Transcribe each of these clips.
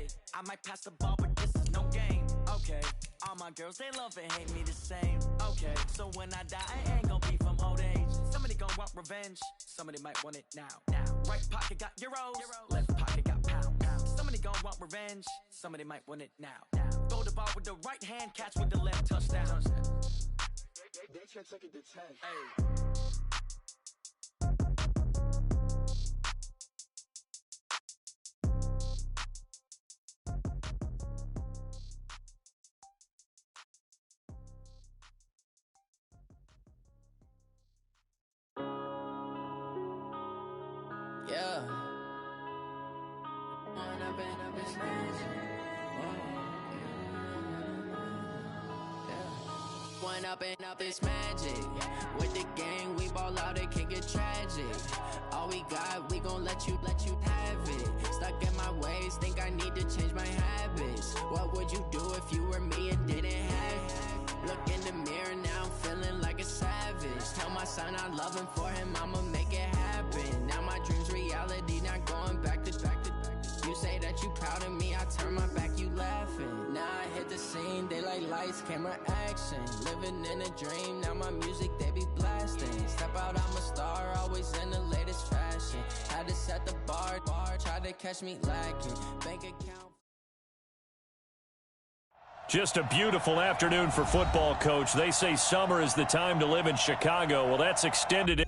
Hey, I might pass the ball, but this is no game. Okay, all my girls, they love and hate me the same. Okay, so when I die, I ain't gonna be from old age. Somebody gonna want revenge, somebody might want it now. Right pocket got euros, left pocket got pounds. Somebody gonna want revenge, somebody might want it now. Throw the ball with the right hand, catch with the left, touchdown. They can't take it to 10. Hey. Yeah. One up and up is magic. With the gang, we ball out, it can get tragic. All we got, we gon' let you have it. Stuck in my ways, think I need to change my habits. What would you do if you were me and didn't have it? Look in the mirror, now I'm feeling like a savage. Tell my son I love him, for him I'ma make it happen. Now my dream's reality, not going back to. You say that you proud of me, I turn my back, you laughing. Now I hit the scene, they like lights, camera, action. Living in a dream, now my music, they be blasting. Step out, I'm a star, always in the latest fashion. Had to set the bar, try to catch me lacking. Bank account. Just a beautiful afternoon for football, Coach. They say summer is the time to live in Chicago. Well, that's extended.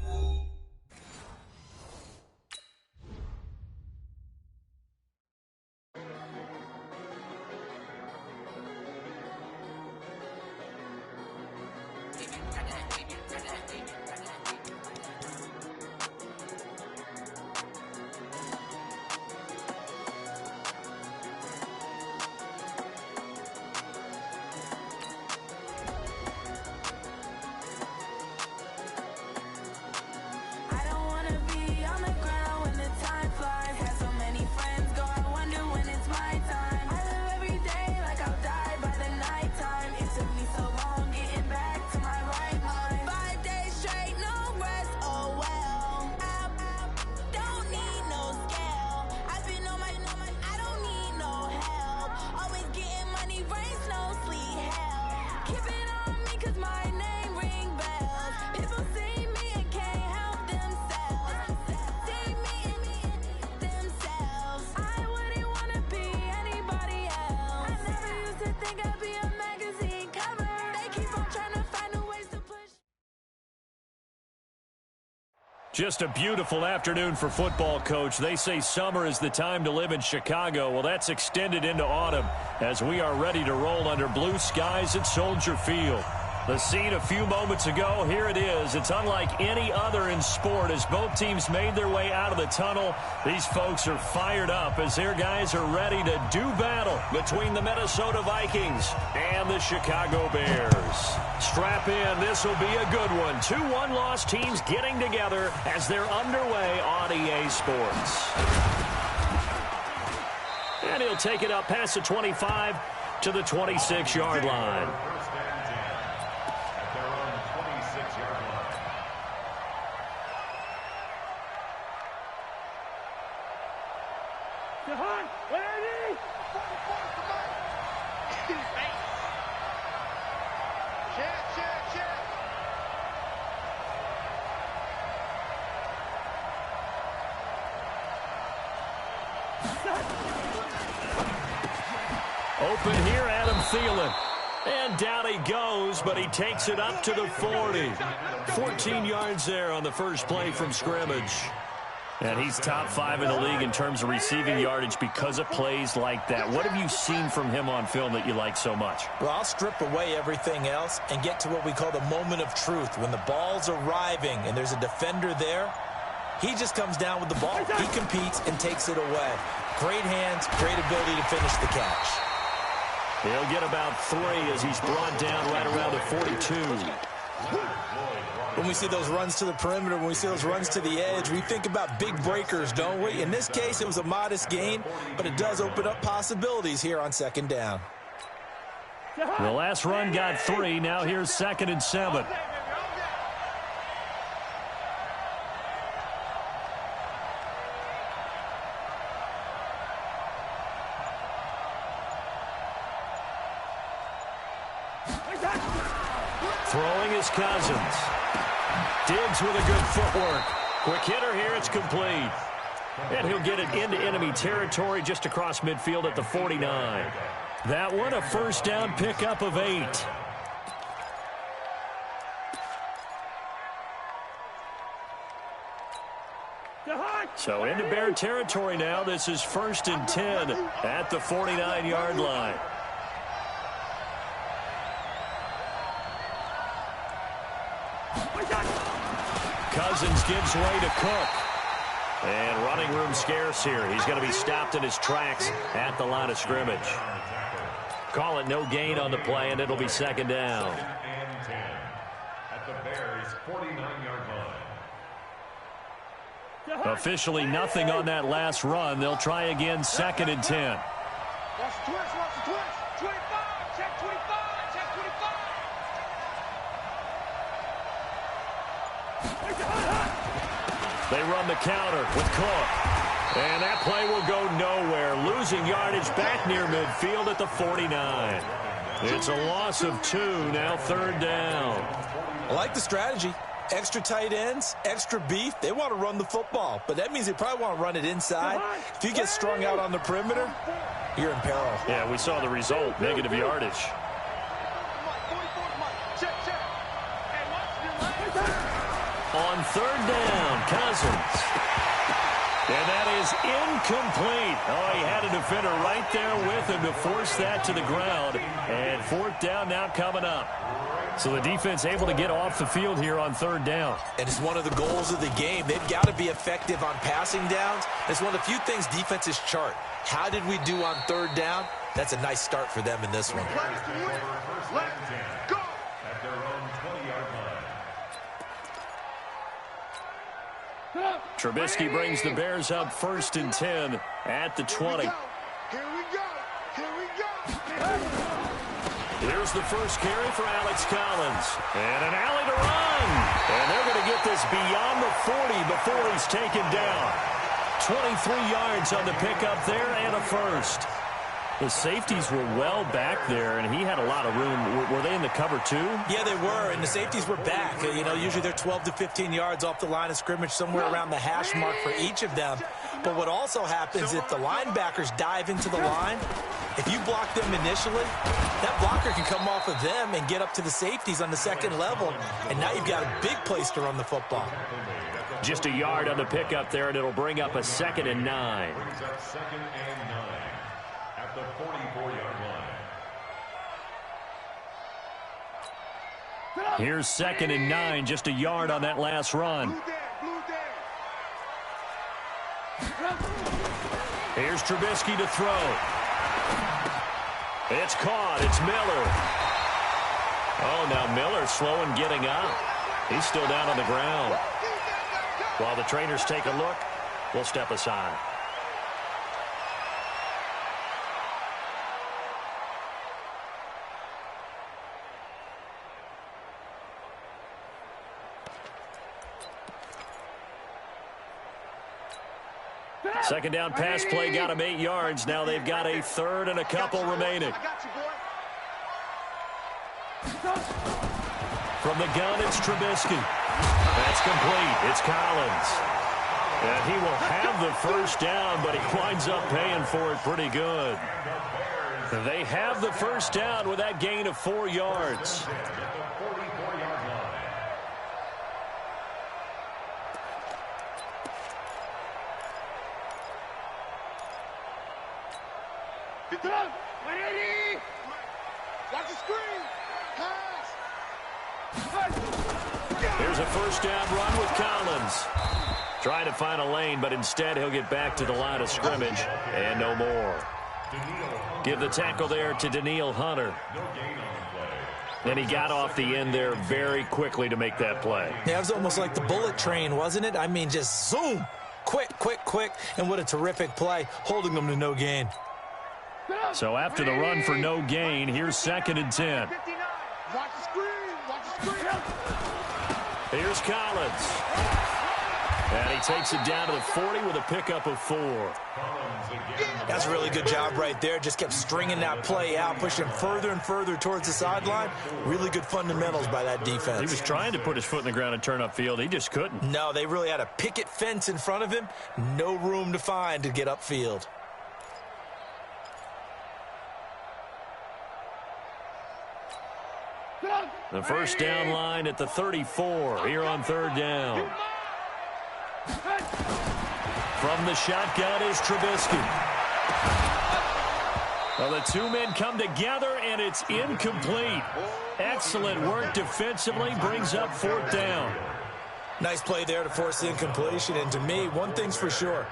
Just a beautiful afternoon for football, Coach. They say summer is the time to live in Chicago. Well, that's extended into autumn as we are ready to roll under blue skies at Soldier Field. The scene a few moments ago, here it is. It's unlike any other in sport as both teams made their way out of the tunnel. These folks are fired up as their guys are ready to do battle between the Minnesota Vikings and the Chicago Bears. Strap in, this will be a good one. 2 one-loss teams getting together as they're underway on EA Sports. And he'll take it up past the 25 to the 26-yard line. Open here, Adam Thielen. And down he goes, but he takes it up to the 40. 14 yards there on the first play from scrimmage. And he's top 5 in the league in terms of receiving yardage because of plays like that. What have you seen from him on film that you like so much? Well, I'll strip away everything else and get to what we call the moment of truth. When the ball's arriving and there's a defender there, he just comes down with the ball. He competes and takes it away. Great hands, great ability to finish the catch. He'll get about 3 as he's brought down right around the 42. When we see those runs to the perimeter, when we see those runs to the edge, we think about big breakers, don't we? In this case, it was a modest gain, but it does open up possibilities here on second down. The last run got 3. Now here's 2nd and 7. Throwing is Cousins. Diggs with a good footwork. Quick hitter here. It's complete. And he'll get it into enemy territory just across midfield at the 49. That one, a first down pickup of 8. So into Bear territory now. This is 1st and 10 at the 49-yard line. Cousins gives way to Cook. And running room scarce here. He's going to be stopped in his tracks at the line of scrimmage. Call it no gain on the play, and it'll be 2nd down. And 10 at the Bears' 49-yard line. Officially nothing on that last run. They'll try again, 2nd and 10. Watch the twist, watch the twist. 25, check 25, check 25. They run the counter with Cook. And that play will go nowhere. Losing yardage back near midfield at the 49. It's a loss of 2, now 3rd down. I like the strategy. Extra tight ends, extra beef. They want to run the football, but that means they probably want to run it inside. If you get strung out on the perimeter, you're in peril. Yeah, we saw the result, negative yardage. On 3rd down, Cousins. And that is incomplete. Oh, he had a defender right there with him to force that to the ground. And 4th down now coming up. So the defense able to get off the field here on 3rd down. And it's one of the goals of the game. They've got to be effective on passing downs. It's one of the few things defenses chart. How did we do on 3rd down? That's a nice start for them in this one. Let's go. At their own 20-yard line. Trubisky brings the Bears up 1st and 10 at the 20. Here we go. Here we go. Here's the first carry for Alex Collins. And an alley to run. And they're going to get this beyond the 40 before he's taken down. 23 yards on the pickup there and a first. The safeties were well back there, and he had a lot of room. Were they in the cover too? Yeah, they were, and the safeties were back. You know, usually they're 12 to 15 yards off the line of scrimmage, somewhere around the hash mark for each of them. But what also happens if the linebackers dive into the line, if you block them initially, that blocker can come off of them and get up to the safeties on the 2nd level, and now you've got a big place to run the football. Just a yard on the pickup there, and it'll bring up a 2nd and 9. Brings up 2nd and 9 at the 44-yard line. Here's 2nd and 9, just a yard on that last run. Here's Trubisky to throw. It's caught. It's Miller. Oh, now Miller slow in getting up. He's still down on the ground. While the trainers take a look, we'll step aside. Second down pass play got him 8 yards. Now they've got a 3rd and a couple remaining. From the gun, it's Trubisky. That's complete. It's Collins. And he will have the first down, but he winds up paying for it pretty good. They have the first down with that gain of 4 yards. Watch the screen. Pass. Here's a first down run with Collins. Trying to find a lane, but instead he'll get back to the line of scrimmage and no more. Give the tackle there to Danielle Hunter. And he got off the end there very quickly to make that play. Yeah, it was almost like the bullet train, wasn't it? I mean, just zoom. Quick, quick, quick. And what a terrific play, holding them to no gain. So after the run for no gain, here's 2nd and 10. Watch the screen. Watch the screen. Here's Collins. And he takes it down to the 40 with a pickup of 4. That's a really good job right there. Just kept stringing that play out, pushing further and further towards the sideline. Really good fundamentals by that defense. He was trying to put his foot in the ground and turn upfield. He just couldn't. No, they really had a picket fence in front of him. No room to find to get upfield. The first down line at the 34 here on 3rd down. From the shotgun is Trubisky. Well, the two men come together, and it's incomplete. Excellent work defensively, brings up 4th down. Nice play there to force the incompletion. And to me, one thing's for sure.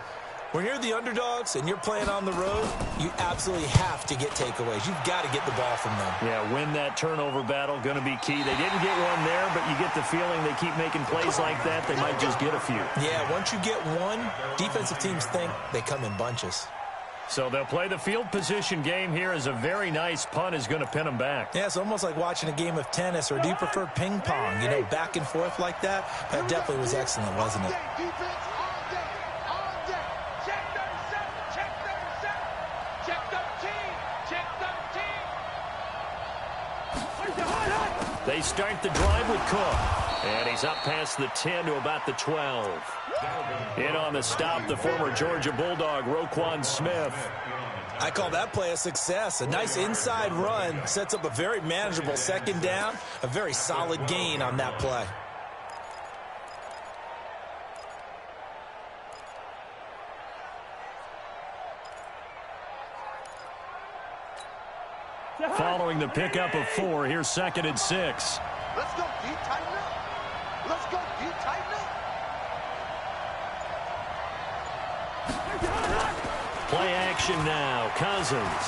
When you're the underdogs and you're playing on the road, you absolutely have to get takeaways. You've got to get the ball from them. Yeah, win that turnover battle, going to be key. They didn't get one there, but you get the feeling they keep making plays like that, they might just get a few. Yeah, once you get one, defensive teams think they come in bunches. So they'll play the field position game here as a very nice punt is going to pin them back. Yeah, it's almost like watching a game of tennis, or do you prefer ping pong? You know, back and forth like that? That definitely was excellent, wasn't it? They start the drive with Cook. And he's up past the 10 to about the 12. In on the stop, the former Georgia Bulldog, Roquan Smith. I call that play a success. A nice inside run sets up a very manageable 2nd down. A very solid gain on that play. Following the pickup of 4, here's 2nd and 6. Let's go, D, tighten up. Let's go, D, tighten up. Play action now, Cousins.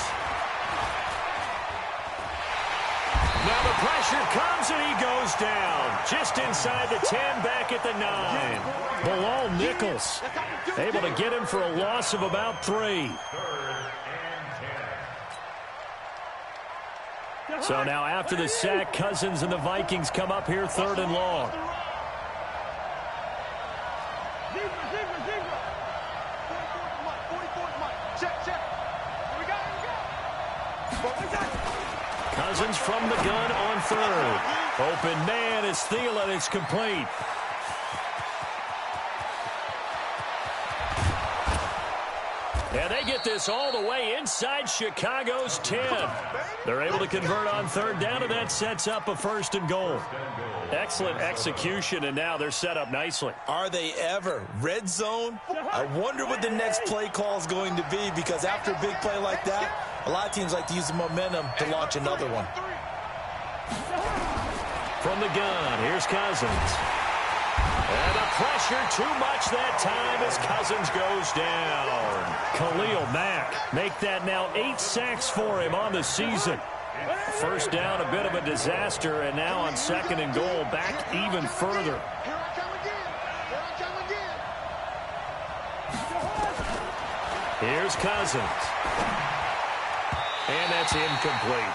Now the pressure comes and he goes down. Just inside the 10, back at the 9. Bilal Nichols able to get him for a loss of about 3. So now after the sack, Cousins and the Vikings come up here 3rd and long. Cousins from the gun on 3rd. Open man is Thielen. It's complete. And they get this all the way inside Chicago's 10. They're able to convert on 3rd down, and that sets up a 1st and goal. Excellent execution, and now they're set up nicely. Are they ever? Red zone? I wonder what the next play call is going to be, because after a big play like that, a lot of teams like to use the momentum to launch another one. From the gun, here's Cousins. And the pressure too much that time as Cousins goes down. Khalil Mack make that now 8 sacks for him on the season. 1st down, a bit of a disaster, and now on 2nd and goal, back even further. Here's Cousins. And that's incomplete.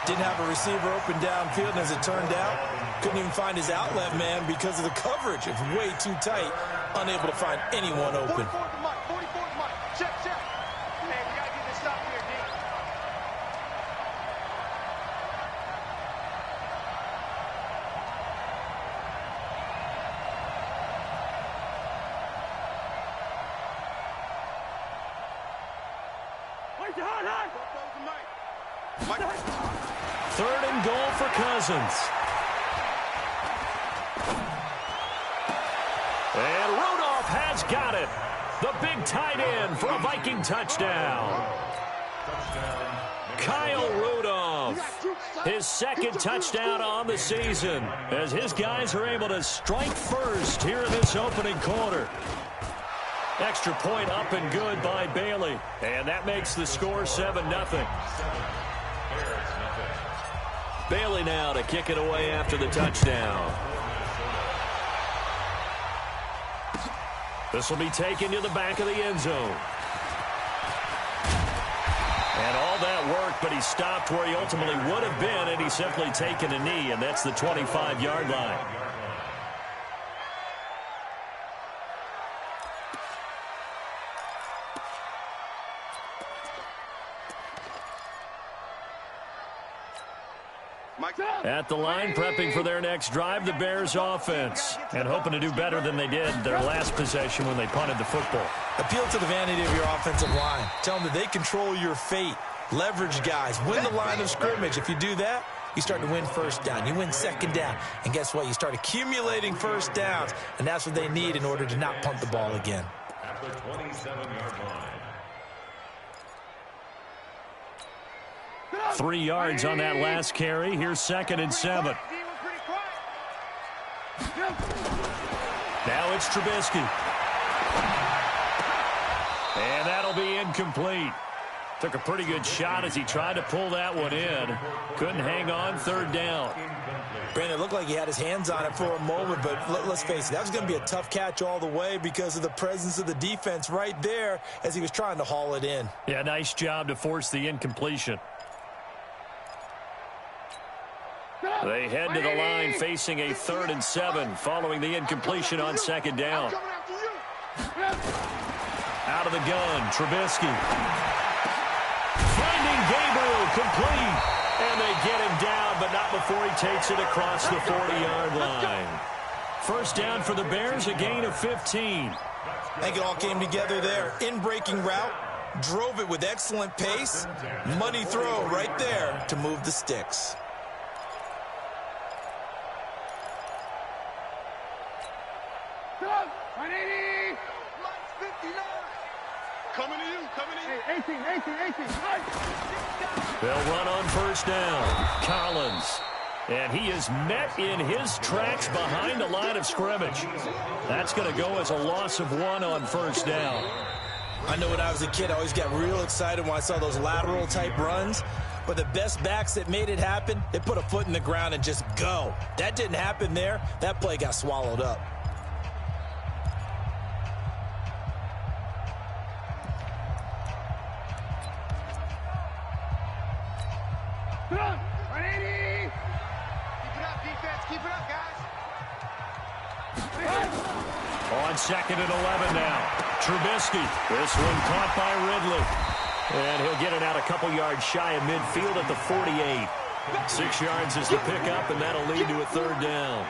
Didn't have a receiver open downfield, and as it turned out, couldn't even find his outlet man because of the coverage. It's way too tight, unable to find anyone open. 44's Mike. 44's Mike. Check, check. Man, we got to get this stop here, D. Mike. 3rd and goal for Cousins. And Rudolph has got it. The big tight end for a Viking touchdown. Kyle Rudolph, his 2nd touchdown on the season, as his guys are able to strike first here in this opening quarter. Extra point up and good by Bailey. And that makes the score 7-0. Bailey now to kick it away after the touchdown. This will be taken to the back of the end zone. And all that work, but he stopped where he ultimately would have been, and he's simply taken a knee, and that's the 25-yard line. At the line, prepping for their next drive, the Bears offense, and hoping to do better than they did their last possession when they punted the football. Appeal to the vanity of your offensive line. Tell them that they control your fate. Leverage guys. Win the line of scrimmage. If you do that, you start to win first down. You win second down. And guess what? You start accumulating first downs. And that's what they need in order to not punt the ball again. At the 27-yard line. 3 yards on that last carry. Here's 2nd and 7. Now it's Trubisky. And that'll be incomplete. Took a pretty good shot as he tried to pull that one in. Couldn't hang on, 3rd down. Brandon, it looked like he had his hands on it for a moment, but let's face it, that was going to be a tough catch all the way because of the presence of the defense right there as he was trying to haul it in. Yeah, nice job to force the incompletion. They head to the line facing a 3rd and 7 following the incompletion on 2nd down. Out of the gun, Trubisky. Finding Gabriel, complete. And they get him down, but not before he takes it across the 40-yard line. First down for the Bears, a gain of 15. I think it all came together there. In-breaking route, drove it with excellent pace. Money throw right there to move the sticks. Coming to you, coming to you. 18. They'll run on first down. Collins. And he is met in his tracks behind the line of scrimmage. That's going to go as a loss of 1 on first down. I know when I was a kid, I always got real excited when I saw those lateral-type runs. But the best backs that made it happen, they put a foot in the ground and just go. That didn't happen there. That play got swallowed up. On 2nd and 11 now. Trubisky. This one caught by Ridley. And he'll get it out a couple yards shy of midfield at the 48. 6 yards is the pickup, and that'll lead to a 3rd down.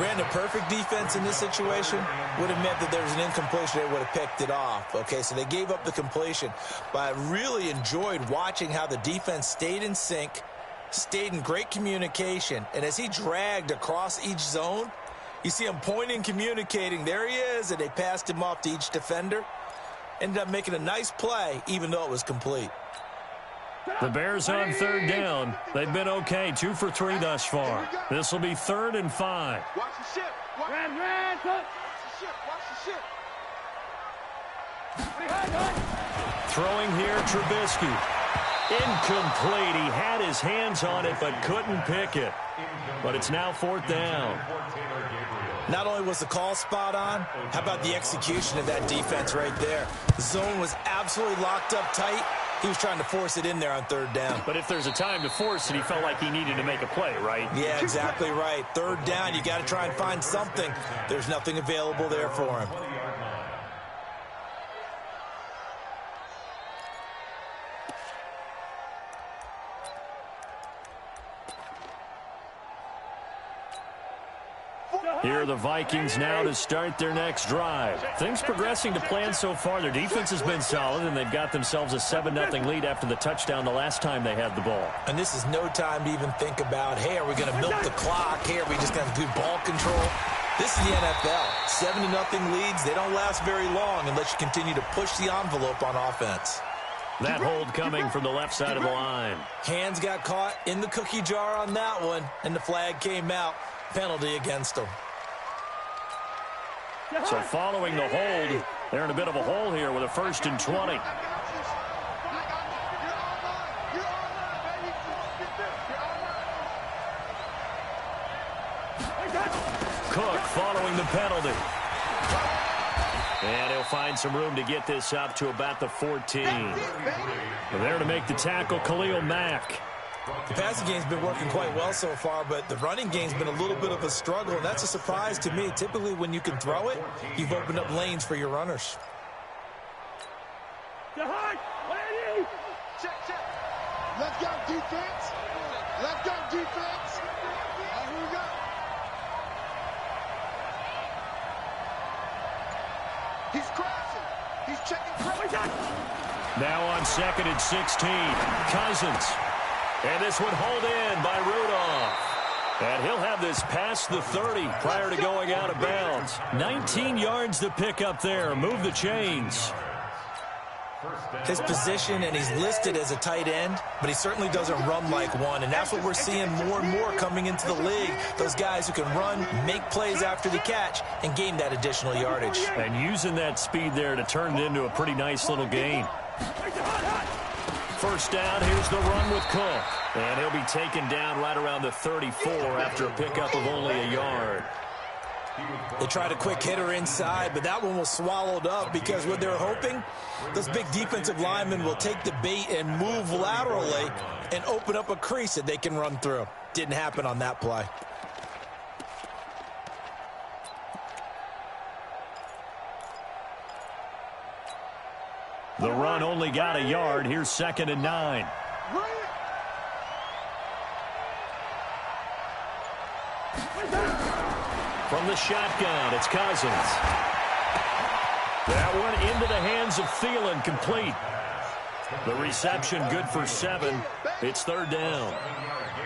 Ran a perfect defense in this situation. Would have meant that there was an incompletion. They would have picked it off. Okay, so they gave up the completion. But I really enjoyed watching how the defense stayed in sync, stayed in great communication. And as he dragged across each zone, you see him pointing, communicating. There he is, and they passed him off to each defender. Ended up making a nice play, even though it was complete. The Bears on 3rd down. They've been okay, 2 for 3 thus far. This will be 3rd and 5. Watch the ship. Watch the ship. Throwing here, Trubisky. Incomplete. He had his hands on it, but couldn't pick it. But it's now 4th down. Not only was the call spot on, how about the execution of that defense right there? The zone was absolutely locked up tight. He was trying to force it in there on 3rd down. But if there's a time to force it, he felt like he needed to make a play, right? Yeah, exactly right. 3rd down, you got to try and find something. There's nothing available there for him. Here are the Vikings now to start their next drive. Things progressing to plan so far. Their defense has been solid, and they've got themselves a 7-0 lead after the touchdown the last time they had the ball. And this is no time to even think about, hey, are we going to milk the clock? Hey, are we just going to do ball control? This is the NFL. 7-0 leads, they don't last very long unless you continue to push the envelope on offense. That hold coming from the left side of the line. Hands got caught in the cookie jar on that one, and the flag came out. Penalty against them. So following the hold, they're in a bit of a hole here with a 1st and 20. Cook following the penalty. And he'll find some room to get this up to about the 14. They're there to make the tackle, Khalil Mack. The passing game's been working quite well so far, but the running game's been a little bit of a struggle, and that's a surprise to me. Typically, when you can throw it, you've opened up lanes for your runners. Check. Let's go, defense. Let's go, defense. Here we go. He's crashing. He's checking crashing. Now on 2nd and 16, Cousins. And this one hauled in by Rudolph. And he'll have this past the 30 prior to going out of bounds. 19 yards to pick up there. Move the chains. His position, and he's listed as a tight end, but he certainly doesn't run like one, and that's what we're seeing more and more coming into the league. Those guys who can run, make plays after the catch, and gain that additional yardage. And using that speed there to turn it into a pretty nice little gain. First down, here's the run with Cook. And he'll be taken down right around the 34 after a pickup of only a yard. They tried a quick hitter inside, but that one was swallowed up because what they're hoping, those big defensive linemen will take the bait and move laterally and open up a crease that they can run through. Didn't happen on that play. The run only got a yard. Here's 2nd and 9. From the shotgun, it's Cousins. That one into the hands of Thielen, complete. The reception good for 7. It's 3rd down.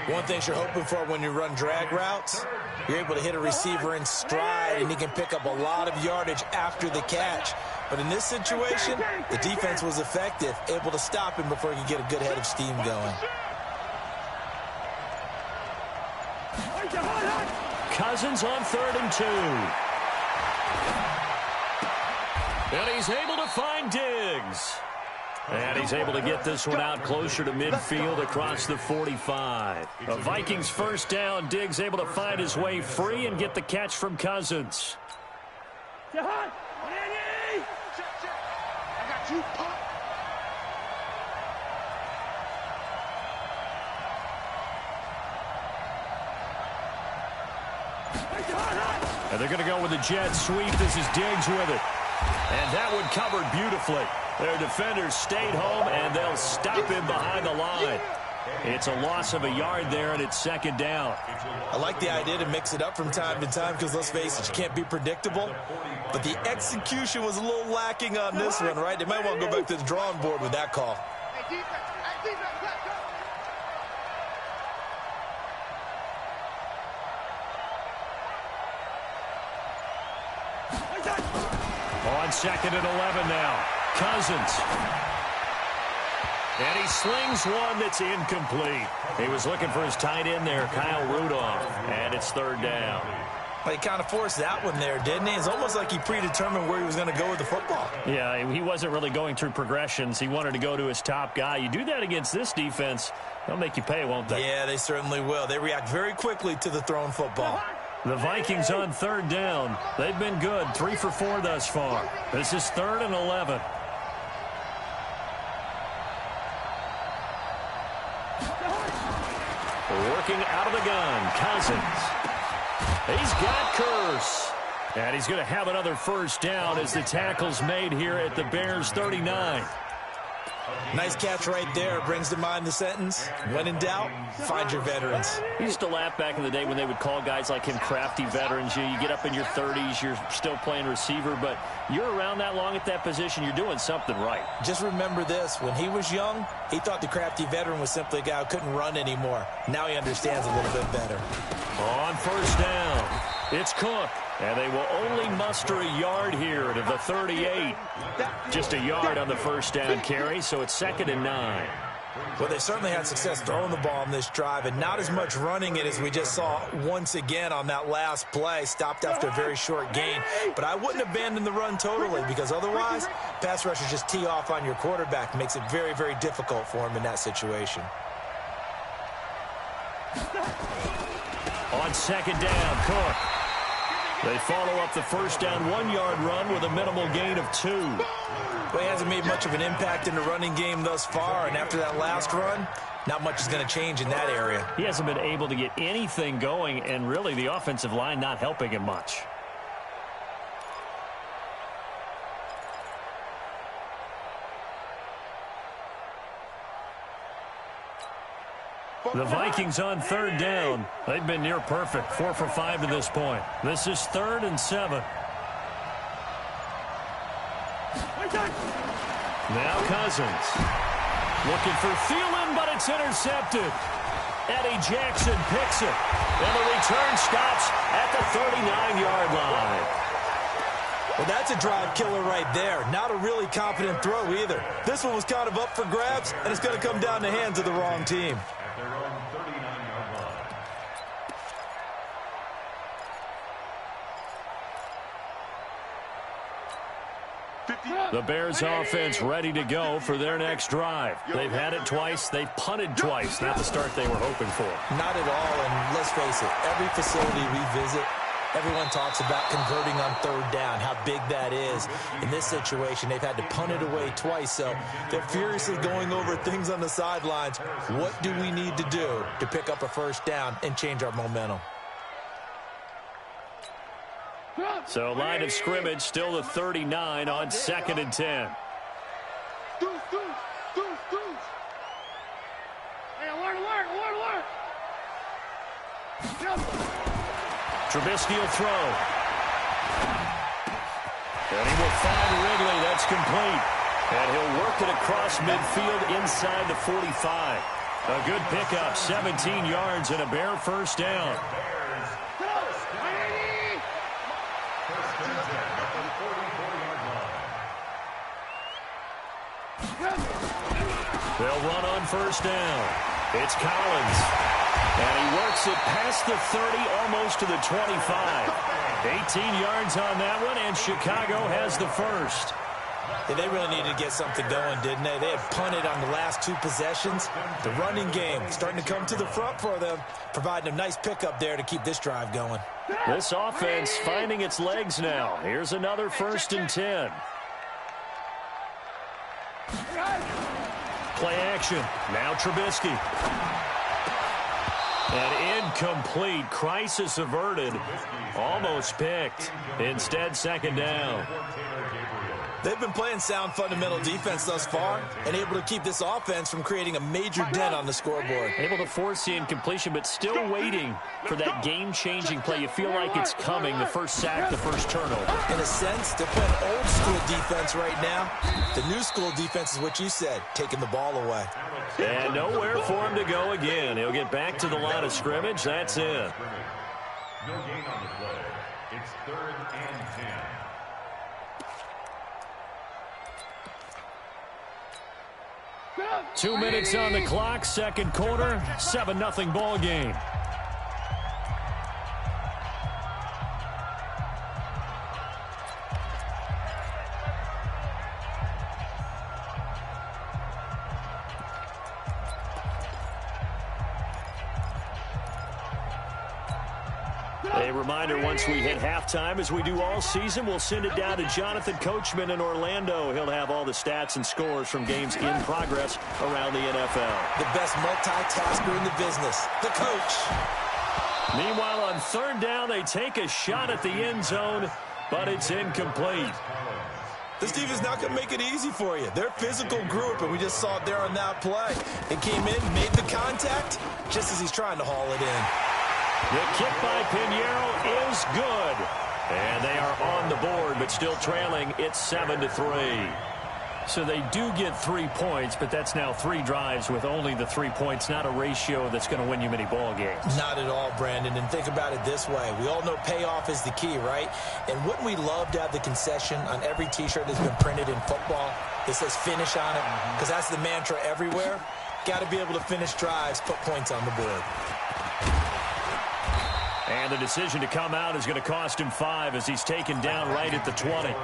One thing you're hoping for when you run drag routes, you're able to hit a receiver in stride, and he can pick up a lot of yardage after the catch. But in this situation, the defense was effective, able to stop him before he could get a good head of steam going. Cousins on 3rd and 2. And he's able to find Diggs. And he's able to get this one out closer to midfield across the 45. A Vikings first down. Diggs able to find his way free and get the catch from Cousins. I got you, Pop. And they're going to go with the jet sweep. This is Diggs with it. And that one covered beautifully. Their defenders stayed home, and they'll stop him behind the line. It's a loss of a yard there, and it's 2nd down. I like the idea to mix it up from time to time because, let's face it, you can't be predictable. But the execution was a little lacking on this one, right? They might want to go back to the drawing board with that call. Hey, defense. Hey, defense, let's go. On 2nd and 11 now. Cousins. And he slings one that's incomplete. He was looking for his tight end there, Kyle Rudolph. And it's 3rd down. He kind of forced that one there, didn't he? It's almost like he predetermined where he was going to go with the football. Yeah, he wasn't really going through progressions. He wanted to go to his top guy. You do that against this defense, they'll make you pay, won't they? Yeah, they certainly will. They react very quickly to the thrown football. The Vikings on 3rd down. They've been good, 3 for 4 thus far. This is 3rd and 11. Working out of the gun, Cousins. He's got Curse. And he's going to have another first down as the tackle's made here at the Bears' 39. Nice catch right there. Brings to mind the sentence, when in doubt, find your veterans. We used to laugh back in the day when they would call guys like him crafty veterans. You get up in your 30s, you're still playing receiver, but you're around that long at that position, you're doing something right. Just remember this. When he was young, he thought the crafty veteran was simply a guy who couldn't run anymore. Now he understands a little bit better. On first down, it's Cook. And they will only muster a yard here to the 38. Just a yard on the first down carry, so it's 2nd and 9. Well, they certainly had success throwing the ball on this drive, and not as much running it as we just saw once again on that last play. Stopped after a very short gain. But I wouldn't abandon the run totally, because otherwise, pass rushers just tee off on your quarterback. Makes it very, very difficult for him in that situation. On 2nd down, Cook. They follow up the first down 1-yard run with a minimal gain of 2. Well, he hasn't made much of an impact in the running game thus far, and after that last run, not much is going to change in that area. He hasn't been able to get anything going, and really the offensive line not helping him much. The Vikings on third down. They've been near perfect, 4 for 5 to this point. This is 3rd and 7. Now Cousins. Looking for Thielen, but it's intercepted. Eddie Jackson picks it. And the return stops at the 39-yard line. Well, that's a drive killer right there. Not a really confident throw either. This one was kind of up for grabs, and it's going to come down the hands of the wrong team. At their own 39-yard line. The Bears offense ready to go for their next drive. They've had it twice. They've punted twice. Not the start they were hoping for. Not at all, and let's face it, every facility we visit, everyone talks about converting on third down, how big that is. In this situation, they've had to punt it away twice, so they're furiously going over things on the sidelines. What do we need to do to pick up a first down and change our momentum? So line of scrimmage still the 39 on 2nd and 10. Trubisky will throw. And he will find Ridley. That's complete. And he'll work it across midfield inside the 45. A good pickup, 17 yards and a Bear first down. They'll run on first down. It's Collins. And he works it past the 30, almost to the 25. 18 yards on that one, and Chicago has the first. Yeah, they really needed to get something going, didn't they? They had punted on the last 2 possessions. The running game starting to come to the front for them, providing a nice pickup there to keep this drive going. This offense finding its legs now. Here's another 1st and 10. Play action. Now Trubisky. And incomplete. Crisis averted. Almost picked. Instead, 2nd down. They've been playing sound fundamental defense thus far and able to keep this offense from creating a major dent on the scoreboard. Able to force the incompletion, but still waiting for that game-changing play. You feel like it's coming, the first sack, the first turnover. In a sense, they're playing old-school defense right now. The new-school defense is what you said, taking the ball away. And nowhere for him to go again. He'll get back to the line of scrimmage. That's it. No gain on the play. It's 3rd and 10. 2 minutes on the clock, 2nd quarter, 7-0 ball game. A reminder, once we hit halftime, as we do all season, we'll send it down to Jonathan Coachman in Orlando. He'll have all the stats and scores from games in progress around the NFL. The best multitasker in the business, the coach. Meanwhile, on 3rd down, they take a shot at the end zone, but it's incomplete. This defense is not going to make it easy for you. They're a physical group, and we just saw it there on that play. It came in, made the contact, just as he's trying to haul it in. The kick by Pinheiro is good. And they are on the board, but still trailing. It's 7-3. So they do get 3 points, but that's now 3 drives with only the 3 points, not a ratio that's going to win you many ball games. Not at all, Brandon. And think about it this way. We all know payoff is the key, right? And wouldn't we love to have the concession on every T-shirt that's been printed in football that says finish on it? Because that's the mantra everywhere. Got to be able to finish drives, put points on the board. And the decision to come out is going to cost him 5 as he's taken down right at the 20.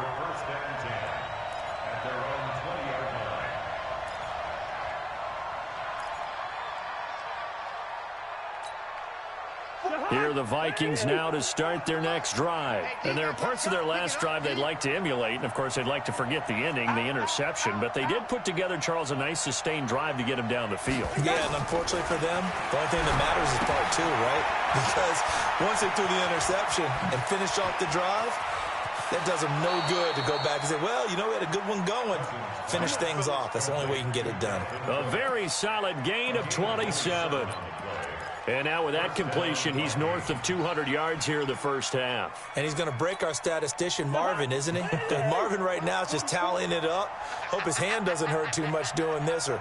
Here are the Vikings now to start their next drive. And there are parts of their last drive they'd like to emulate. And, of course, they'd like to forget the ending, the interception. But they did put together, Charles, a nice sustained drive to get him down the field. Yeah, and unfortunately for them, the only thing that matters is part 2, right? Because once they threw the interception and finished off the drive, That does him no good to go back and say, well, you know, we had a good one going. Finish things off. That's the only way you can get it done. A very solid gain of 27. And now with that completion, he's north of 200 yards here in the first half. And he's going to break our statistician, Marvin, isn't he? Because Marvin right now is just tallying it up. Hope his hand doesn't hurt too much doing this or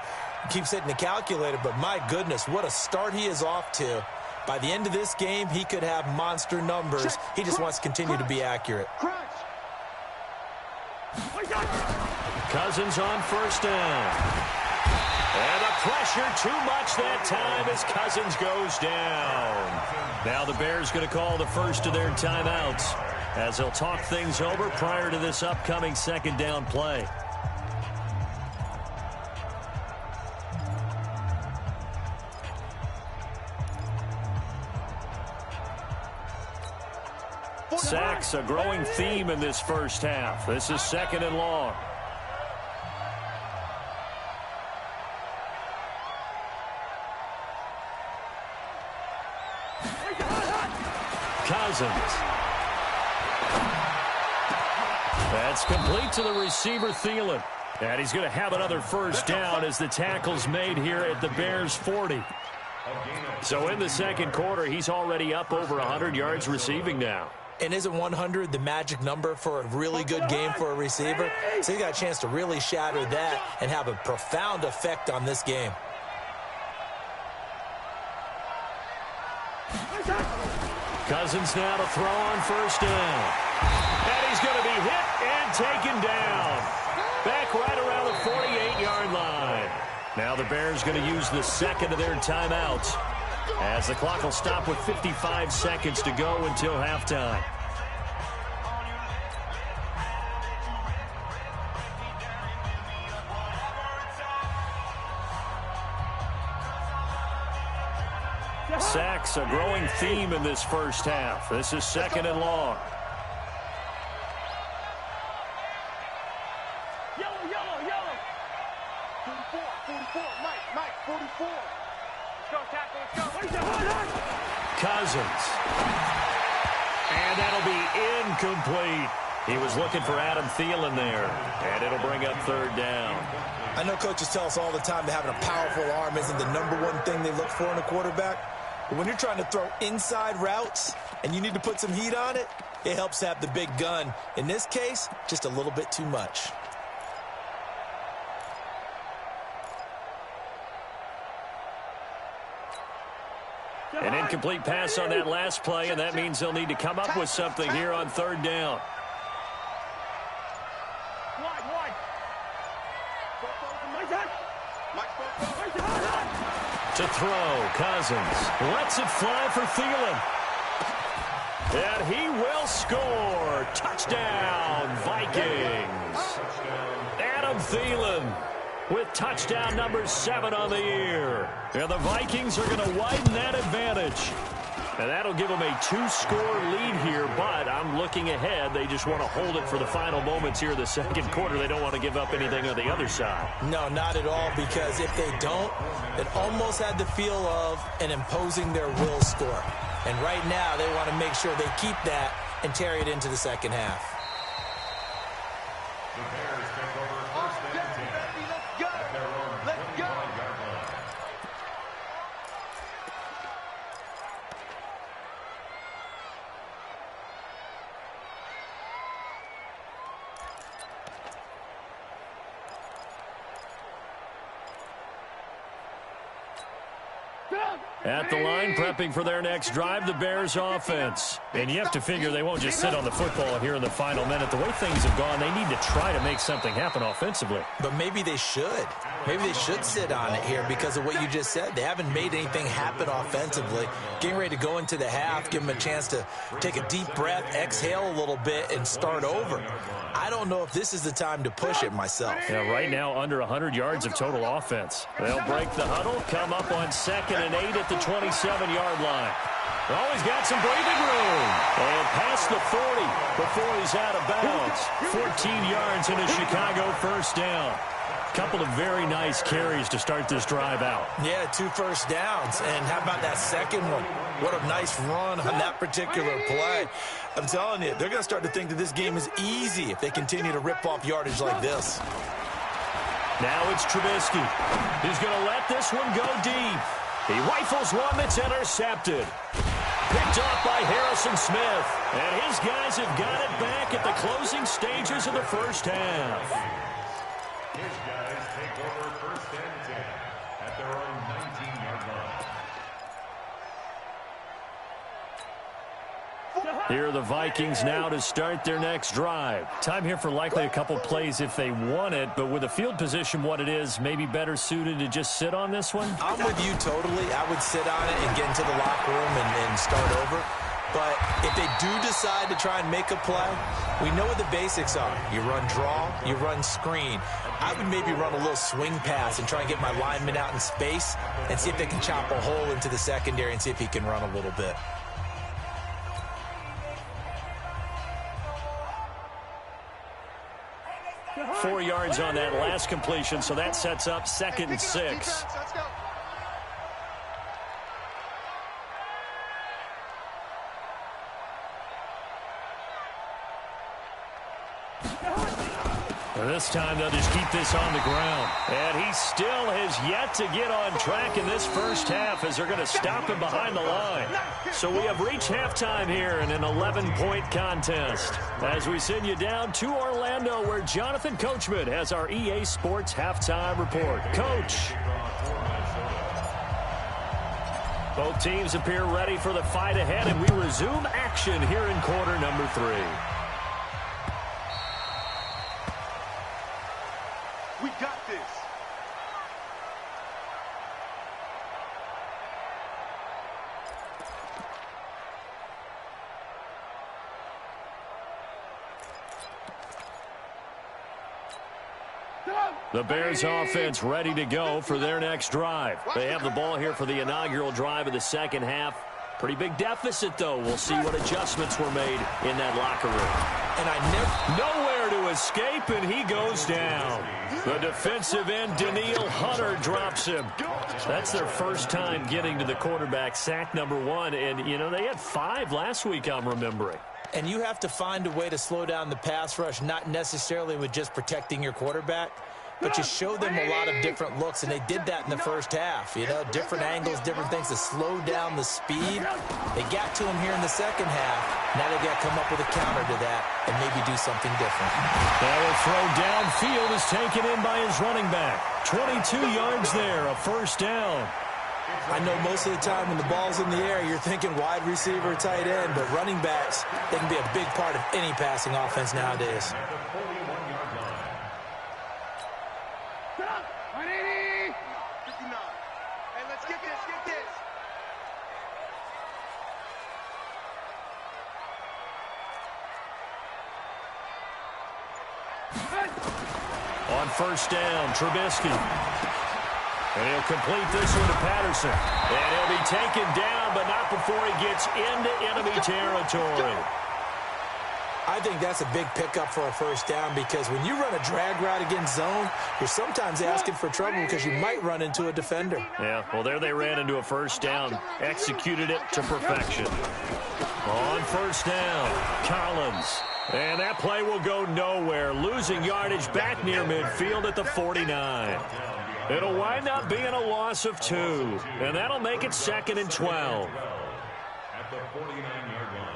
keeps hitting the calculator. But my goodness, what a start he is off to. By the end of this game, he could have monster numbers. He just wants to continue to be accurate. Cousins on first down. And the pressure too much that time as Cousins goes down. Now the Bears going to call the first of their timeouts as they'll talk things over prior to this upcoming second down play. Sacks, a growing theme in this first half. This is second and long. Cousins. That's complete to the receiver, Thielen. And he's going to have another first down as the tackle's made here at the Bears' 40. So in the second quarter, he's already up over 100 yards receiving now. And isn't 100 the magic number for a really good game for a receiver? So he got a chance to really shatter that and have a profound effect on this game. Cousins now to throw on first down. And he's going to be hit and taken down. Back right around the 48-yard line. Now the Bears going to use the second of their timeouts as the clock will stop with 55 seconds to go until halftime. Sacks, a growing theme in this first half. This is second and long. Yellow. 44, Mike, 44. Let's go, tackle, let's go. Cousins. And that'll be incomplete. He was looking for Adam Thielen there, and it'll bring up third down. I know coaches tell us all the time that having a powerful arm isn't the number one thing they look for in a quarterback. But when you're trying to throw inside routes and you need to put some heat on it, it helps to have the big gun. In this case, just a little bit too much. An incomplete pass on that last play, and that means they'll need to come up with something here on third down. To throw, Cousins lets it fly for Thielen. And he will score. Touchdown, Vikings. Adam Thielen with touchdown number 7 on the year. And the Vikings are going to widen that advantage. And that'll give them a 2-score lead here, but I'm looking ahead. They just want to hold it for the final moments here in the second quarter. They don't want to give up anything on the other side. No, not at all, because if they don't, it almost had the feel of an imposing their will score. And right now, they want to make sure they keep that and carry it into the second half. The Bears take over first and 10 at their own 25-yard line. At the line, prepping for their next drive, the Bears offense. And you have to figure they won't just sit on the football here in the final minute. The way things have gone, they need to try to make something happen offensively. But maybe they should. Maybe they should sit on it here because of what you just said. They haven't made anything happen offensively. Getting ready to go into the half, give them a chance to take a deep breath, exhale a little bit, and start over. I don't know if this is the time to push it myself. Yeah, right now under 100 yards of total offense. They'll break the huddle, come up on 2nd and 8 at the 27-yard line. They've always got some breathing room. And past the 40 before he's out of bounds. 14 yards in a Chicago first down. Couple of very nice carries to start this drive out. Yeah, 2 first downs. And how about that second one? What a nice run on that particular play. I'm telling you, they're going to start to think that this game is easy if they continue to rip off yardage like this. Now it's Trubisky. He's going to let this one go deep. He rifles one that's intercepted. Picked off by Harrison Smith. And his guys have got it back at the closing stages of the first half. His guys take over 1st and 10 at their own 19-yard line. Here are the Vikings now to start their next drive. Time here for likely a couple plays if they want it, but with the field position what it is, maybe better suited to just sit on this one? I'm with you totally. I would sit on it and get into the locker room and start over. But if they do decide to try and make a play, we know what the basics are. You run draw, you run screen. I would maybe run a little swing pass and try and get my lineman out in space and see if they can chop a hole into the secondary and see if he can run a little bit. Four yards on that last completion, so that sets up 2nd and 6. Let's go. This time they'll just keep this on the ground. And he still has yet to get on track in this first half as they're going to stop him behind the line. So we have reached halftime here in an 11-point contest. As we send you down to Orlando where Jonathan Coachman has our EA Sports halftime report. Coach. Both teams appear ready for the fight ahead, and we resume action here in quarter number 3. We got this. The Bears offense ready to go for their next drive. They have the ball here for the inaugural drive of the second half. Pretty big deficit, though. We'll see what adjustments were made in that locker room. And Nowhere to escape, and he goes down. The defensive end, Danielle Hunter, drops him. That's their first time getting to the quarterback, sack number 1. And, you know, they had 5 last week, I'm remembering. And you have to find a way to slow down the pass rush, not necessarily with just protecting your quarterback, but you show them a lot of different looks, and they did that in the first half. You know, different angles, different things to slow down the speed. They got to him here in the second half. Now they got to come up with a counter to that and maybe do something different. Now a throw downfield is taken in by his running back. 22 yards there, a first down. I know most of the time when the ball's in the air, you're thinking wide receiver, tight end, but running backs, they can be a big part of any passing offense nowadays. On first down, Trubisky. And he'll complete this one to Patterson. And he'll be taken down, but not before he gets into enemy territory. I think that's a big pickup for a first down because when you run a drag route against zone, you're sometimes asking for trouble because you might run into a defender. Yeah, well, there they ran into a first down, executed it to perfection. On first down, Collins. And that play will go nowhere, losing yardage back near midfield at the 49. It'll wind up being a loss of 2, and that'll make it 2nd and 12. At the 49-yard line.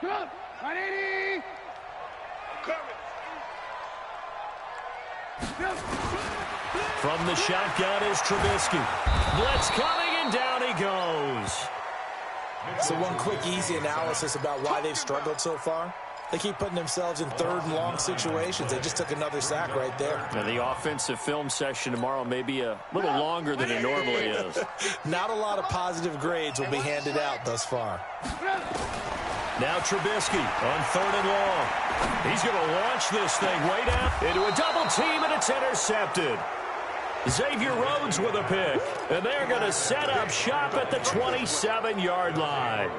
Come, 180. From the shotgun is Trubisky. Blitz coming, and down he goes. So one quick, easy analysis about why they've struggled so far. They keep putting themselves in 3rd and long situations. They just took another sack right there. And the offensive film session tomorrow may be a little longer than it normally is. Not a lot of positive grades will be handed out thus far. Now Trubisky on 3rd and long. He's going to launch this thing way down into a double team, and it's intercepted. Xavier Rhodes with a pick, and they're going to set up shop at the 27-yard line.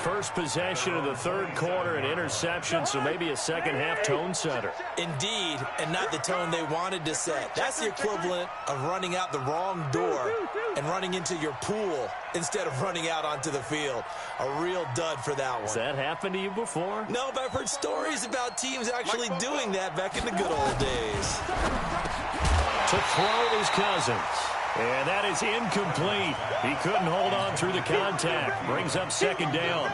First possession of the third quarter, an interception, so maybe a second-half tone setter. Indeed, and not the tone they wanted to set. That's the equivalent of running out the wrong door and running into your pool instead of running out onto the field. A real dud for that one. Has that happened to you before? No, but I've heard stories about teams actually doing that back in the good old days. To throw is Cousins. And that is incomplete. He couldn't hold on through the contact. Brings up second down.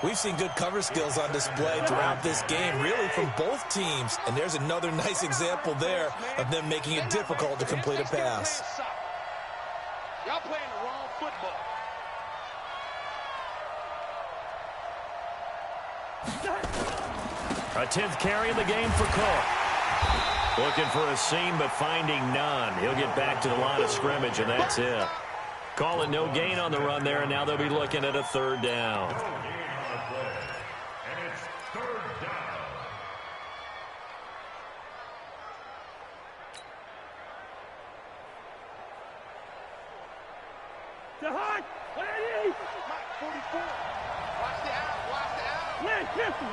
We've seen good cover skills on display throughout this game, really from both teams. And there's another nice example there of them making it difficult to complete a pass. Y'all playing the wrong football. A 10th carry in the game for Cook. Looking for a seam, but finding none. He'll get back to the line of scrimmage, and that's it. Call it no gain on the run there, and now they'll be looking at a third down. And it's third down. Mike, 44. Watch the out. Watch the out.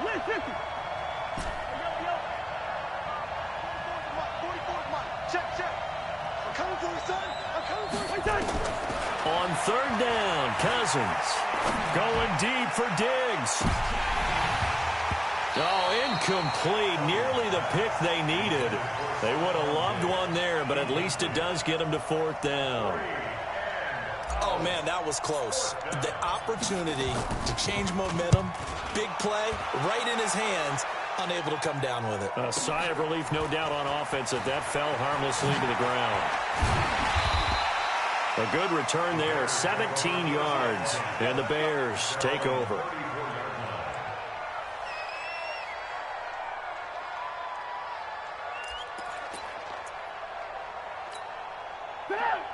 Lynn 50. Check. I'm coming for you, son. I'm coming for you. On third down, Cousins going deep for Diggs. Oh, incomplete. Nearly the pick they needed. They would have loved one there, but at least it does get them to fourth down. Oh, man, that was close. The opportunity to change momentum, big play, right in his hands, unable to come down with it. A sigh of relief, no doubt, on offense that fell harmlessly to the ground. A good return there, 17 yards, and the Bears take over.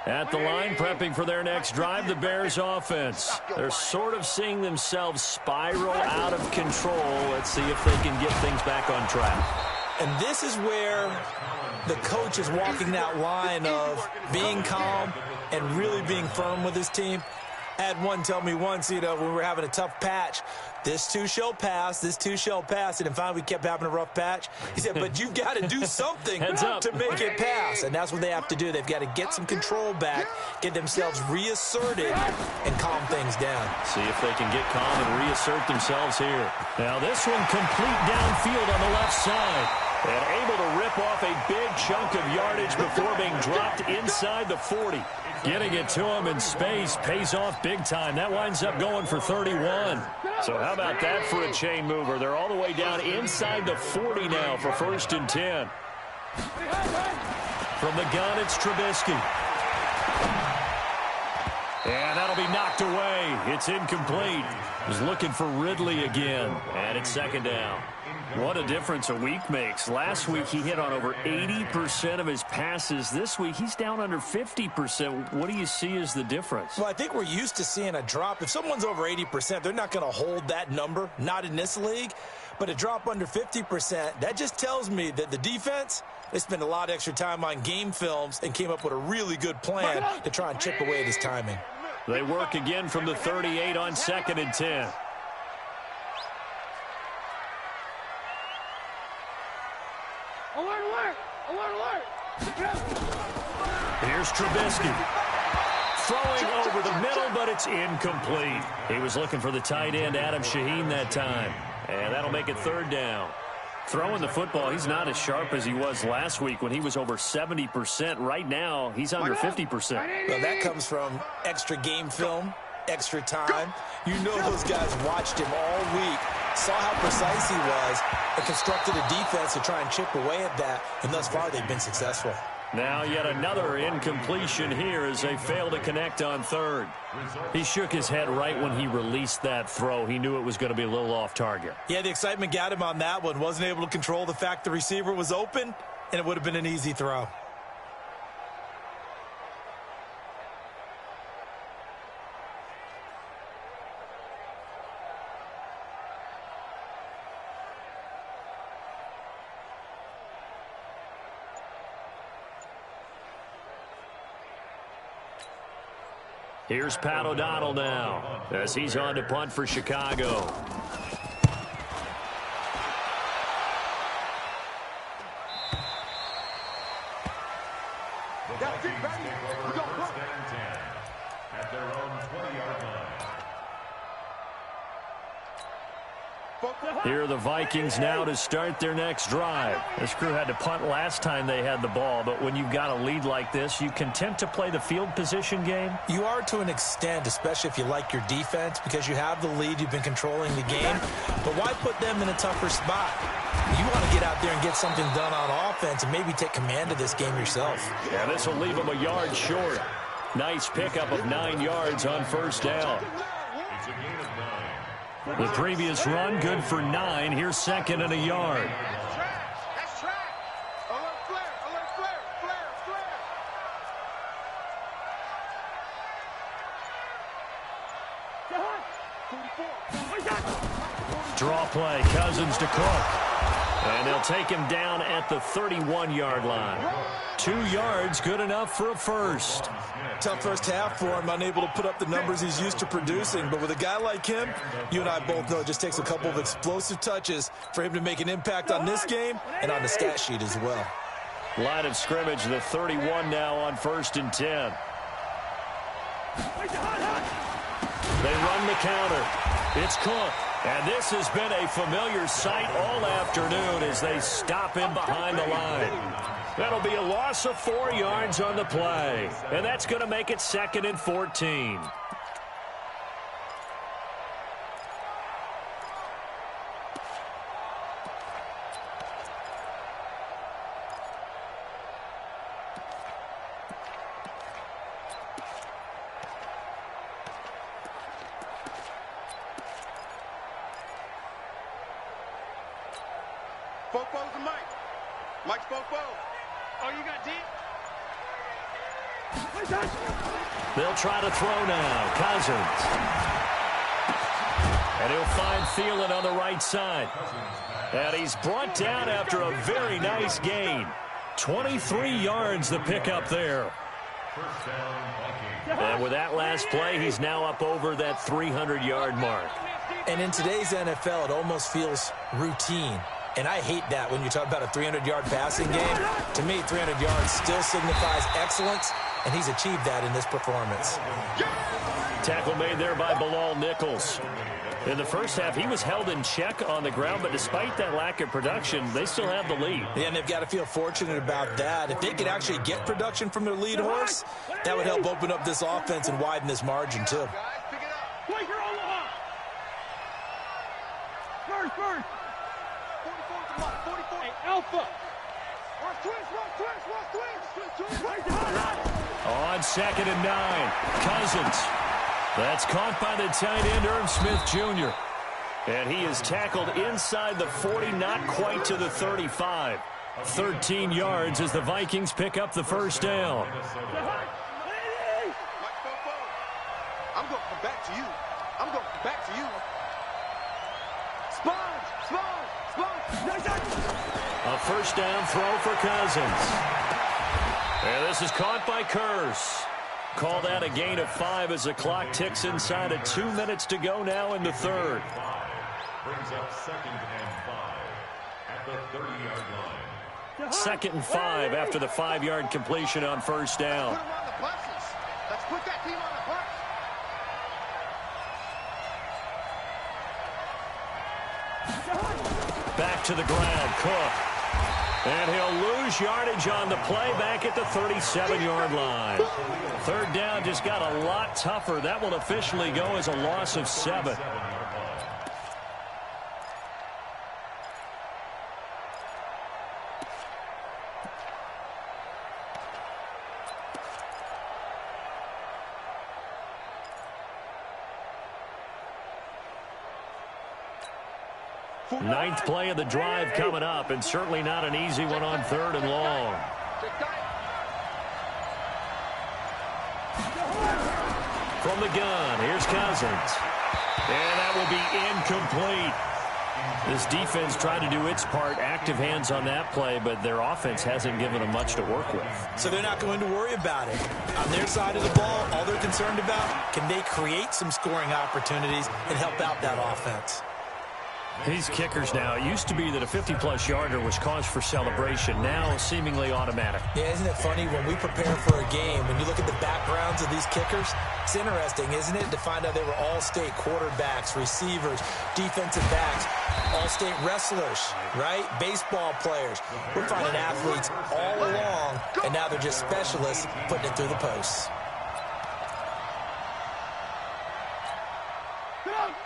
At the line, prepping for their next drive, the Bears offense. They're sort of seeing themselves spiral out of control. Let's see if they can get things back on track. And this is where the coach is walking that line of being calm and really being firm with his team. I had one tell me once, when we were having a tough patch, this too shall pass, and then finally we kept having a rough patch. He said, but you've got to do something to make it pass, and that's what they have to do. They've got to get some control back, get themselves reasserted, and calm things down. See if they can get calm and reassert themselves here. Now this one complete downfield on the left side, and able to rip off a big chunk of yardage before being dropped inside the 40. Getting it to him in space pays off big time. That winds up going for 31. So how about that for a chain mover? They're all the way down inside the 40 now for 1st and 10. From the gun, it's Trubisky. And that'll be knocked away. It's incomplete. He's looking for Ridley again. And it's 2nd down. What a difference a week makes. Last week, he hit on over 80% of his passes. This week, he's down under 50%. What do you see as the difference? Well, I think we're used to seeing a drop. If someone's over 80%, they're not going to hold that number, not in this league. But a drop under 50%, that just tells me that the defense, they spent a lot of extra time on game films and came up with a really good plan to try and chip away at his timing. They work again from the 38 on 2nd and 10. Alert! Here's Trubisky. Throwing over the middle, but it's incomplete. He was looking for the tight end, Adam Shaheen, that time. And that'll make it 3rd down. Throwing the football, he's not as sharp as he was last week when he was over 70%. Right now, he's under 50%. Well, that comes from extra game film, extra time. You know those guys watched him all week, saw how precise he was, and constructed a defense to try and chip away at that. And thus far, they've been successful. Now yet another incompletion here as they fail to connect on 3rd. He shook his head right when he released that throw. He knew it was going to be a little off target. Yeah, the excitement got him on that one. Wasn't able to control the fact the receiver was open, and it would have been an easy throw. Here's Pat O'Donnell now as he's on to punt for Chicago. That's it, baby. We're going first and 10 at their own 20-yard line. Here are the Vikings now to start their next drive. This crew had to punt last time they had the ball, but when you've got a lead like this, you content to play the field position game? You are to an extent, especially if you like your defense, because you have the lead, you've been controlling the game. But why put them in a tougher spot? You want to get out there and get something done on offense and maybe take command of this game yourself. Yeah, this will leave them a yard short. Nice pickup of 9 yards on first down. It's a gain of 9. The previous run, good for 9. Here's second and a yard. That's trash. Alert flare. Alert flare. Flare. Flare. Draw play, Cousins to Cook. And they'll take him down at the 31-yard line. 2 yards, good enough for a first. Tough first half for him, unable to put up the numbers he's used to producing. But with a guy like him, you and I both know it just takes a couple of explosive touches for him to make an impact on this game and on the stat sheet as well. Line of scrimmage, the 31 now on first and 10. They run the counter. It's Cook. And this has been a familiar sight all afternoon as they stop him behind the line. That'll be a loss of 4 yards on the play. And that's going to make it 2nd and 14. Fofo's the Mike. Mike's Fofo. Oh, you got deep? They'll try to throw now. Cousins. And he'll find Thielen on the right side. And he's brought down after a very nice gain. 23 yards the pickup there. First down, Vikings. And with that last play, he's now up over that 300-yard mark. And in today's NFL, it almost feels routine. And I hate that when you talk about a 300-yard passing game. To me, 300 yards still signifies excellence, and he's achieved that in this performance. Tackle made there by Bilal Nichols. In the first half, he was held in check on the ground, but despite that lack of production, they still have the lead. Yeah, and they've got to feel fortunate about that. If they could actually get production from their lead horse, that would help open up this offense and widen this margin, too. Guys, pick it up. Quaker Omaha. First. 44 to Mike. 44. Hey, Alpha. Watch twins. On 2nd and 9, Cousins. That's caught by the tight end, Irv Smith Jr. And he is tackled inside the 40, not quite to the 35. 13 yards as the Vikings pick up the first down. Mike Fofo. I'm going to come back to you. Sponge. A first down throw for Cousins. And this is caught by Curse. Call that a gain of 5 as the clock ticks inside of 2 minutes to go now in the third. Brings up 2nd and 5 at the 30-yard line. 2nd and 5 after the 5-yard completion on first down. Put him on the buses. Let's put that team on the bus. Back to the ground, Cook. And he'll lose yardage on the play back at the 37-yard line. Third down just got a lot tougher. That will officially go as a loss of 7. Ninth play of the drive coming up, and certainly not an easy one on 3rd and long. From the gun, here's Cousins. And that will be incomplete. This defense tried to do its part, active hands on that play, but their offense hasn't given them much to work with. So they're not going to worry about it. On their side of the ball, all they're concerned about, can they create some scoring opportunities and help out that offense? These kickers now, it used to be that a 50-plus yarder was cause for celebration. Now, seemingly automatic. Yeah, isn't it funny when we prepare for a game, when you look at the backgrounds of these kickers, it's interesting, isn't it, to find out they were all-state quarterbacks, receivers, defensive backs, all-state wrestlers, right? Baseball players. We're finding athletes all along, and now they're just specialists putting it through the posts.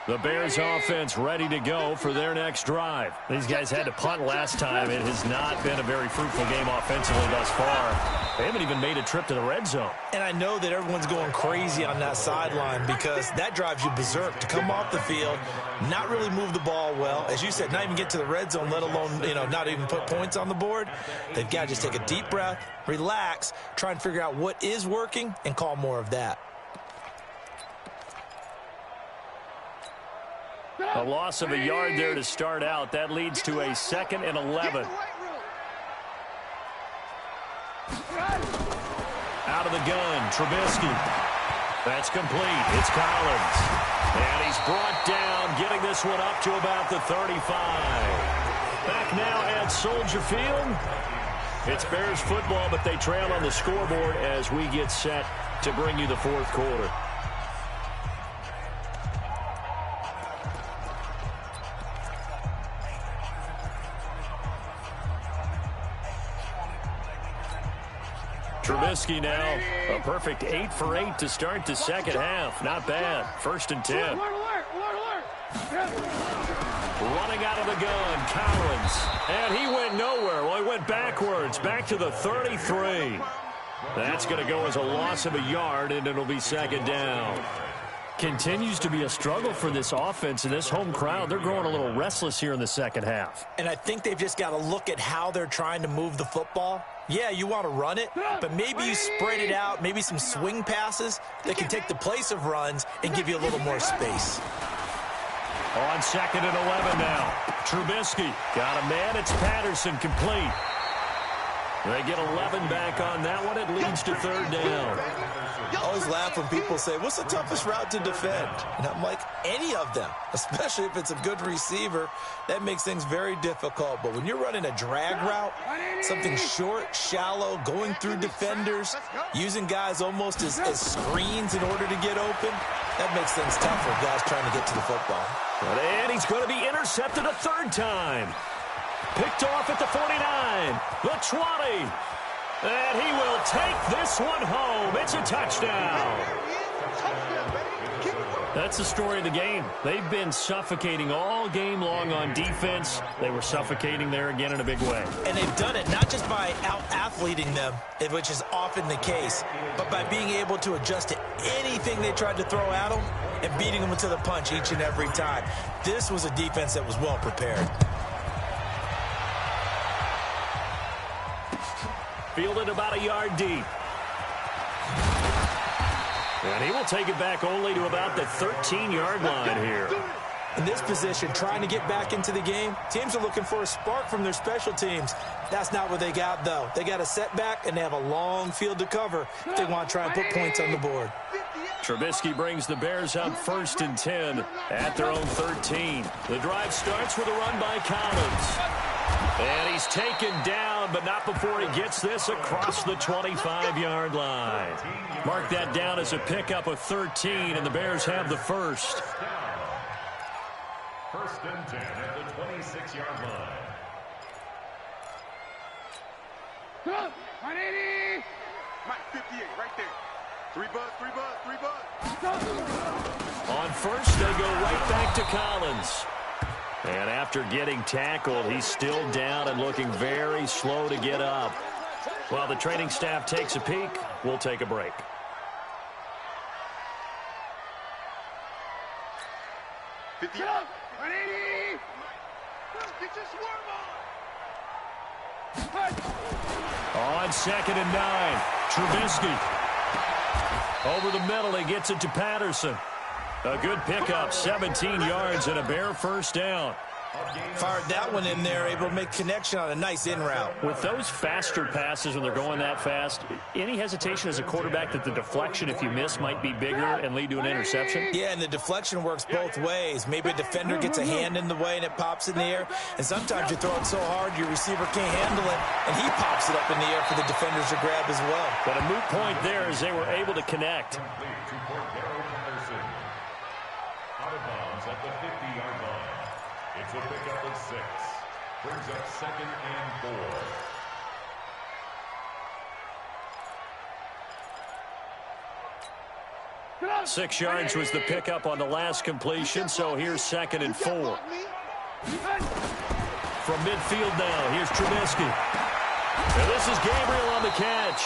The Bears offense ready to go for their next drive. These guys had to punt last time. It has not been a very fruitful game offensively thus far. They haven't even made a trip to the red zone. And I know that everyone's going crazy on that sideline because that drives you berserk to come off the field, not really move the ball well. As you said, not even get to the red zone, let alone, not even put points on the board. They've got to just take a deep breath, relax, try and figure out what is working, and call more of that. A loss of a yard there to start out. That leads to a 2nd and 11. Out of the gun, Trubisky. That's complete. It's Collins. And he's brought down, getting this one up to about the 35. Back now at Soldier Field. It's Bears football, but they trail on the scoreboard as we get set to bring you the fourth quarter. Trubisky now, a perfect 8 for 8 to start the second half. Not bad. 1st and 10. Running out of the gun, Collins. And he went nowhere. Well, he went backwards, back to the 33. That's going to go as a loss of a yard, and it'll be 2nd down. Continues to be a struggle for this offense and this home crowd. They're growing a little restless here in the second half. And I think they've just got to look at how they're trying to move the football. Yeah, you want to run it, but maybe you spread it out, maybe some swing passes that can take the place of runs and give you a little more space. On 2nd and 11 now. Trubisky got a man. It's Patterson, complete. They get 11 back on that one. It leads to 3rd down. I always laugh when people say, what's the toughest route to defend? And I'm like, any of them, especially if it's a good receiver. That makes things very difficult. But when you're running a drag route, something short, shallow, going through defenders, using guys almost as screens in order to get open, that makes things tough for guys trying to get to the football. And he's going to be intercepted a 3rd time. Picked off at the 49, the 20. And he will take this one home. It's a touchdown. That's the story of the game. They've been suffocating all game long on defense. They were suffocating there again in a big way. And they've done it not just by out-athleting them, which is often the case, but by being able to adjust to anything they tried to throw at them and beating them to the punch each and every time. This was a defense that was well prepared. Fielded about a yard deep. And he will take it back only to about the 13-yard line here. In this position, trying to get back into the game, teams are looking for a spark from their special teams. That's not what they got, though. They got a setback, and they have a long field to cover if they want to try and put points on the board. Trubisky brings the Bears up 1st and 10 at their own 13. The drive starts with a run by Collins. And he's taken down, but not before he gets this across the 25-yard line. Mark that down as a pickup of 13, and the Bears have the first. 1st and 10 at the 26-yard line. 180. Mike 58, right there. 3 buzz. On 1st, they go right back to Collins. And after getting tackled, he's still down and looking very slow to get up. While the training staff takes a peek, we'll take a break. Get your swarm on. On 2nd and 9, Trubisky. Over the middle, he gets it to Patterson. A good pickup, 17 yards and a Bear 1st down. Fired that one in there, able to make connection on a nice in route. With those faster passes when they're going that fast, any hesitation as a quarterback that the deflection, if you miss, might be bigger and lead to an interception? Yeah, and the deflection works both ways. Maybe a defender gets a hand in the way and it pops in the air, and sometimes you throw it so hard your receiver can't handle it, and he pops it up in the air for the defenders to grab as well. But a moot point there as they were able to connect. Out of bounds at the 50-yard line. It's a pickup of 6. Brings up 2nd and 4. 6 yards was the pickup on the last completion, so here's 2nd and 4. From midfield now, here's Trubisky. And this is Gabriel on the catch.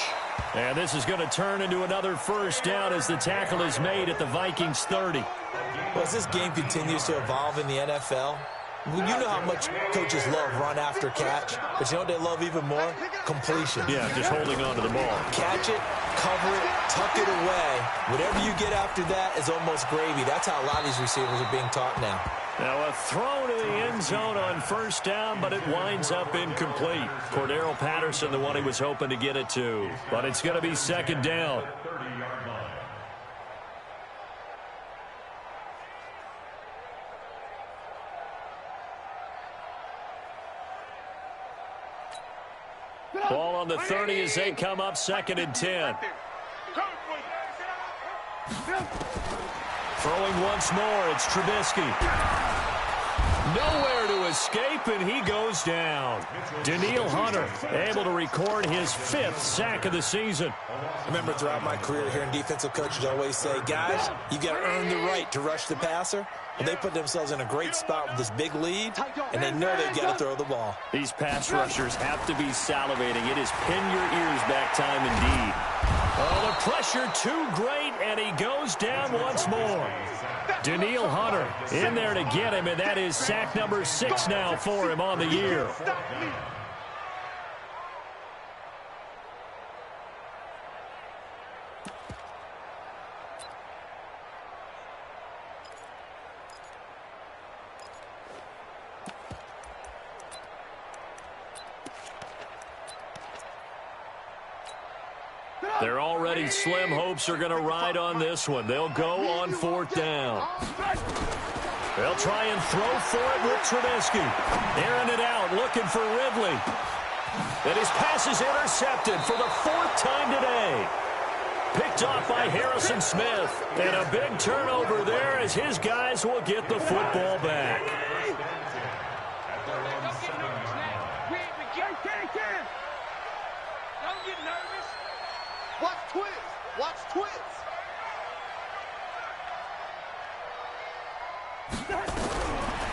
And this is going to turn into another first down as the tackle is made at the Vikings 30. Well, as this game continues to evolve in the NFL, you know how much coaches love run after catch, but you know what they love even more? Completion. Yeah, just holding on to the ball. Catch it, cover it, tuck it away. Whatever you get after that is almost gravy. That's how a lot of these receivers are being taught now. Now a throw to the end zone on first down, but it winds up incomplete. Cordero Patterson, the one he was hoping to get it to. But it's going to be 2nd down. Ball on the 30 as they come up 2nd and 10. Throwing once more, it's Trubisky. Nowhere to escape, and he goes down. Danielle Hunter able to record his 5th sack of the season. I remember throughout my career hearing defensive coaches always say, guys, you got to earn the right to rush the passer. And they put themselves in a great spot with this big lead, and they know they've got to throw the ball. These pass rushers have to be salivating. It is pin your ears back time indeed. Oh, the pressure too great, and he goes down once more. Danielle Hunter in there to get him, and that is sack number 6 now for him on the year. They're already slim hopes are going to ride on this one. They'll go on 4th down. They'll try and throw for it with Trubisky. Airing it out, looking for Ridley. And his pass is intercepted for the 4th time today. Picked off by Harrison Smith. And a big turnover there as his guys will get the football back. Don't get nervous. Watch twist. Watch twist.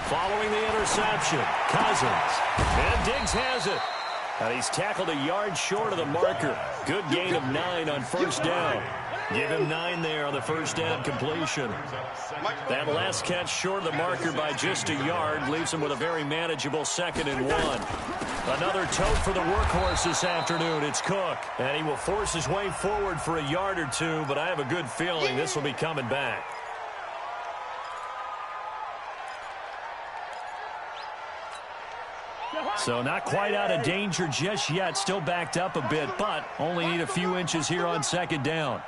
Following the interception, Cousins. And Diggs has it. And he's tackled a yard short of the marker. Good gain of 9 on first down. Give him 9 there on the first down completion. That last catch short of the marker by just a yard leaves him with a very manageable 2nd and 1. Another tote for the workhorse this afternoon. It's Cook. And he will force his way forward for a yard or two, but I have a good feeling this will be coming back. So not quite out of danger just yet. Still backed up a bit, but only need a few inches here on 2nd down.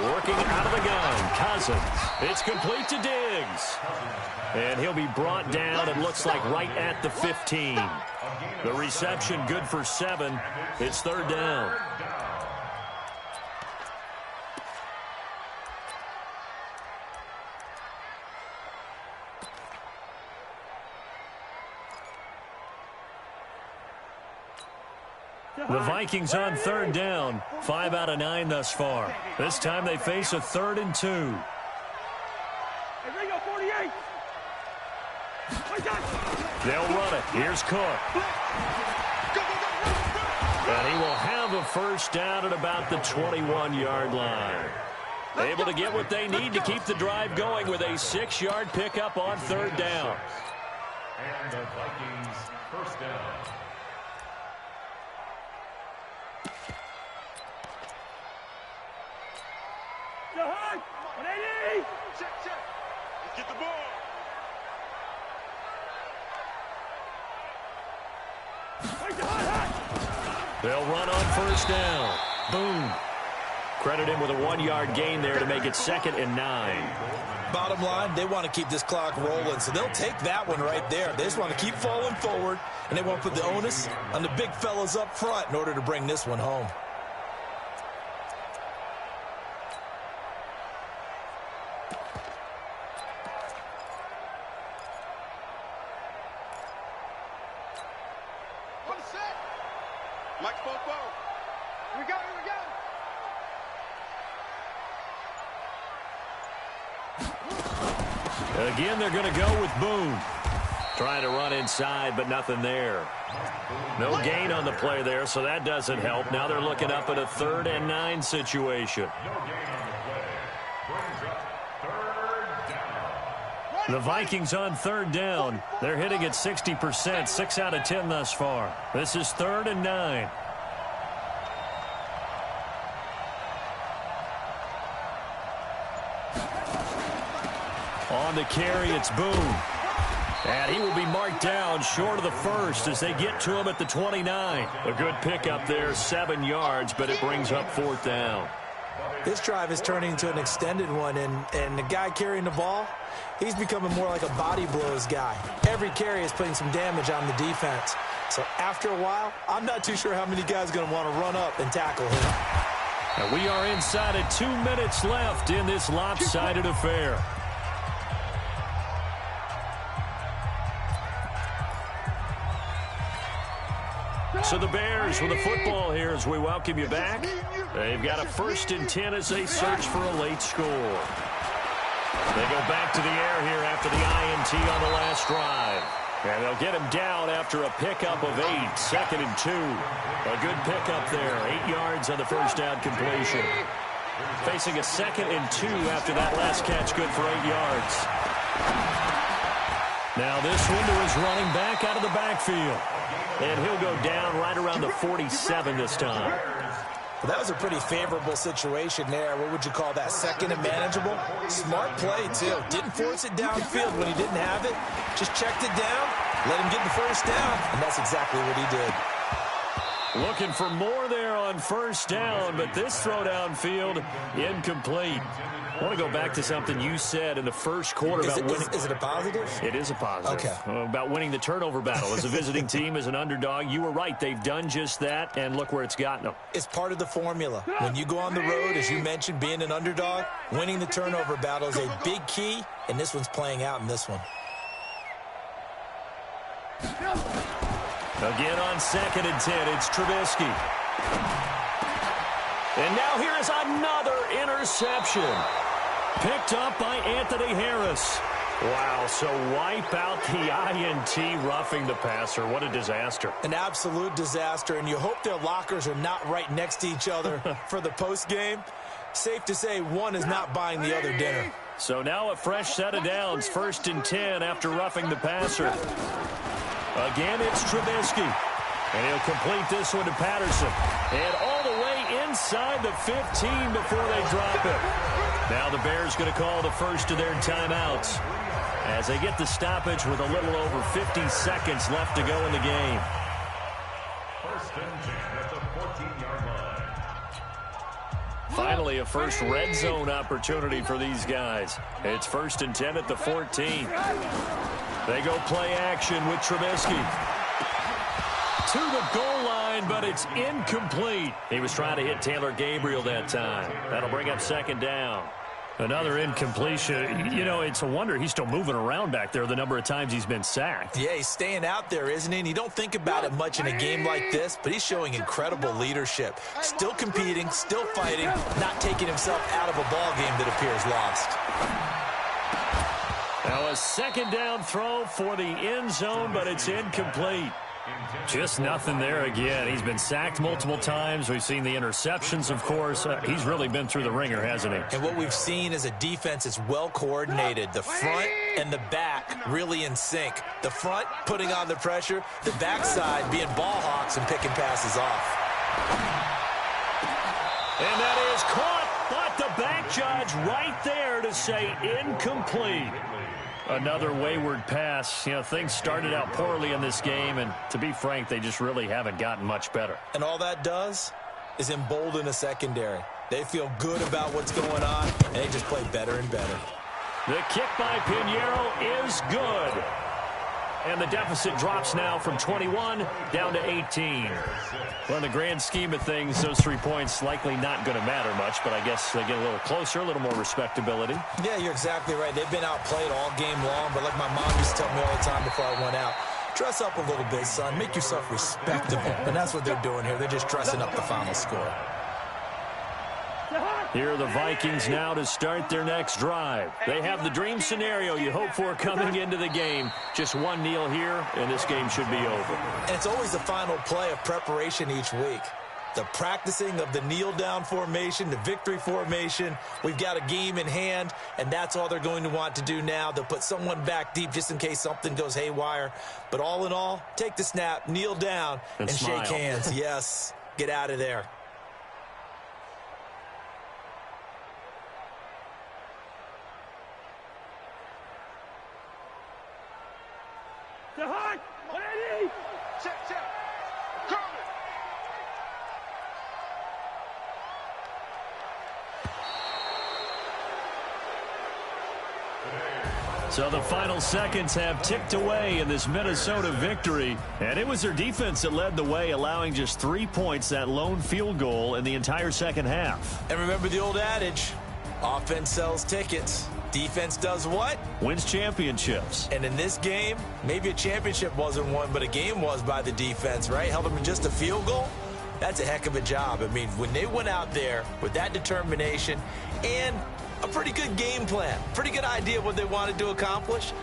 Working out of the gun, Cousins. It's complete to Diggs. And he'll be brought down, it looks like, right at the 15. The reception good for 7. It's 3rd down. The Vikings on 3rd down. 5 out of 9 thus far. This time they face a 3rd and 2. They'll run it. Here's Cook. And he will have a first down at about the 21-yard line. Able to get what they need to keep the drive going with a 6-yard pickup on 3rd down. And the Vikings first down. 180. Check. Let's get the ball. They'll run on first down. Boom. Credit him with a 1-yard gain there to make it 2nd and 9. Bottom line, they want to keep this clock rolling, so they'll take that one right there. They just want to keep falling forward, and they want to put the onus on the big fellas up front in order to bring this one home. Mike's full forward. Here we go. Again, they're going to go with Boone. Trying to run inside, but nothing there. No gain on the play there, so that doesn't help. Now they're looking up at a 3rd and 9 situation. The Vikings on 3rd down. They're hitting at 60%, 6 out of 10 thus far. This is 3rd and 9. On the carry, it's Boone. And he will be marked down short of the first as they get to him at the 29. A good pickup there, 7 yards, but it brings up 4th down. This drive is turning into an extended one, and the guy carrying the ball, he's becoming more like a body blows guy. Every carry is putting some damage on the defense. So after a while, I'm not too sure how many guys are going to want to run up and tackle him. And we are inside of 2 minutes left in this lopsided affair. So the Bears with the football here as we welcome you back. They've got a 1st and 10 as they search for a late score. They go back to the air here after the INT on the last drive. And they'll get him down after a pickup of 8, 2nd and 2. A good pickup there, 8 yards on the first down completion. Facing a 2nd and 2 after that last catch, good for 8 yards. Now this one to his running back out of the backfield. And he'll go down right around the 47 this time. Well, that was a pretty favorable situation there. What would you call that? 2nd and manageable? Smart play, too. Didn't force it downfield when he didn't have it. Just checked it down, let him get the first down, and that's exactly what he did. Looking for more there on first down, but this throw downfield incomplete. I want to go back to something you said in the first quarter about winning. Is it a positive? It is a positive. Okay. About winning the turnover battle. As a visiting team, as an underdog, you were right. They've done just that, and look where it's gotten them. It's part of the formula. When you go on the road, as you mentioned, being an underdog, winning the turnover battle is a big key, and this one's playing out in this one. Again on 2nd and 10, it's Trubisky. And now here is another interception. Picked up by Anthony Harris. Wow, so wipe out the INT roughing the passer. What a disaster. An absolute disaster, and you hope their lockers are not right next to each other for the postgame. Safe to say one is not buying the other dinner. So now a fresh set of downs, 1st and 10 after roughing the passer. Again, it's Trubisky. And he'll complete this one to Patterson. And all the way inside the 15 before they drop it. Now the Bears going to call the first of their timeouts as they get the stoppage with a little over 50 seconds left to go in the game. 1st and 10 at the 14-yard line. Finally, a first red zone opportunity for these guys. It's 1st and 10 at the 14. They go play action with Trubisky. To the goal line, but it's incomplete. He was trying to hit Taylor Gabriel that time. That'll bring up 2nd down. Another incompletion. You know, it's a wonder he's still moving around back there the number of times he's been sacked. Yeah, he's staying out there, isn't he? And you don't think about it much in a game like this, but he's showing incredible leadership. Still competing, still fighting, not taking himself out of a ball game that appears lost. Now a 2nd down throw for the end zone, but it's incomplete. Just nothing there again. He's been sacked multiple times. We've seen the interceptions, of course. He's really been through the ringer, hasn't he? And what we've seen is a defense that's well coordinated. The front and the back really in sync. The front putting on the pressure, the backside being ball hawks and picking passes off. And that is caught, but the back judge right there to say incomplete. Another wayward pass. You know, things started out poorly in this game, and to be frank, they just really haven't gotten much better. And all that does is embolden a secondary. They feel good about what's going on, and they just play better and better. The kick by Pinheiro is good. And the deficit drops now from 21 down to 18. Well, in the grand scheme of things, those 3 points likely not going to matter much, but I guess they get a little closer, a little more respectability. Yeah, you're exactly right. They've been outplayed all game long, but like my mom used to tell me all the time before I went out, dress up a little bit, son. Make yourself respectable. And that's what they're doing here. They're just dressing up the final score. Here are the Vikings now to start their next drive. They have the dream scenario you hope for coming into the game. Just one kneel here, and this game should be over. And it's always the final play of preparation each week. The practicing of the kneel-down formation, the victory formation. We've got a game in hand, and that's all they're going to want to do now. They'll put someone back deep just in case something goes haywire. But all in all, take the snap, kneel down, and shake hands. Yes, get out of there. So the final seconds have ticked away in this Minnesota victory, and it was their defense that led the way, allowing just 3 points, that lone field goal in the entire second half. And remember the old adage, offense sells tickets. Defense does what? Wins championships. And in this game, maybe a championship wasn't won, but a game was by the defense, right? Held them in just a field goal. That's a heck of a job. I mean, when they went out there with that determination and a pretty good game plan, pretty good idea of what they wanted to accomplish,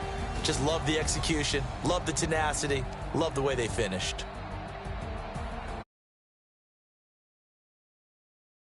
just love the execution, love the tenacity, love the way they finished.